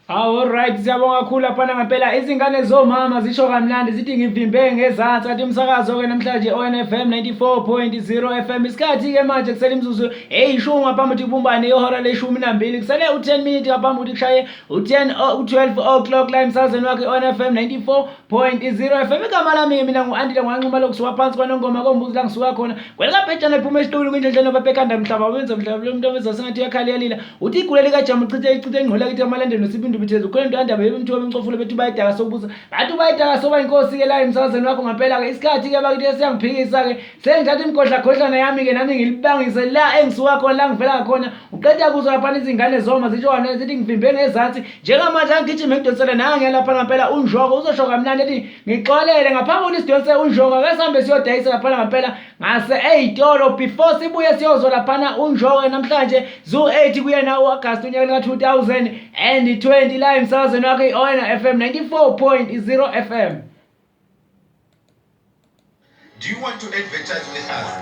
Alright, siyabonga kakhulu lapha ngempela izingane zomama zisho kamnandi zithi ngivimbe ngezantsi kanti umsakazo ke namhlanje ONFM 94.0 FM isikhathi ke manje kusele imzuzu eyishumi ngaphambi kubumbane ihora leshumi nambili kusele u10 minutes ngaphambi ukuthi kushaye u12 o'clock la emsakazweni wakhe ONFM 94.0 FM igama lami mina ngu-Andile Ngwanquma lokusuka phansi kwanongoma kombuzi la ngisuka khona kwelakaphetshana liphuma esitulu kwindledleni obaphekanda mhlaba wenza mhlaba lo muntu owenza sengathi uyakhaliyalila uthi igule likajamu ichithe ingqola kithi amalendeni nosibindu bithethe ukhona into yandaba yebemthiwa bemcofule bethu bayidaka sokubuza bathi bayidaka soba inkosi ke la emsakazweni wakho ngempela ke isikhathi ke bakithi siyangiphikisa ke sengithatha imgodlakhodlana yami ke nami ngilibangise la engisuka khona la ngivela khona uqeda kuzwa lapha izingane zoma zisho wena zithi ngivimbe ngezantsi njengamanje angigijime ngidonsele nange lapha ngempela unjoko uzosho kamnandi ethi ngixolele ngaphambi ukuthi sidonse unjoko ke sihambe siyodayisa lapha ngempela ngase eyitolo before sibuye siyozwa lapha unjoko namhlanje zu8 kuyena uAugust unyaka ka2020 la emsakazweni wakhe ONFM 94.0 FM. Do you want to advertise with us?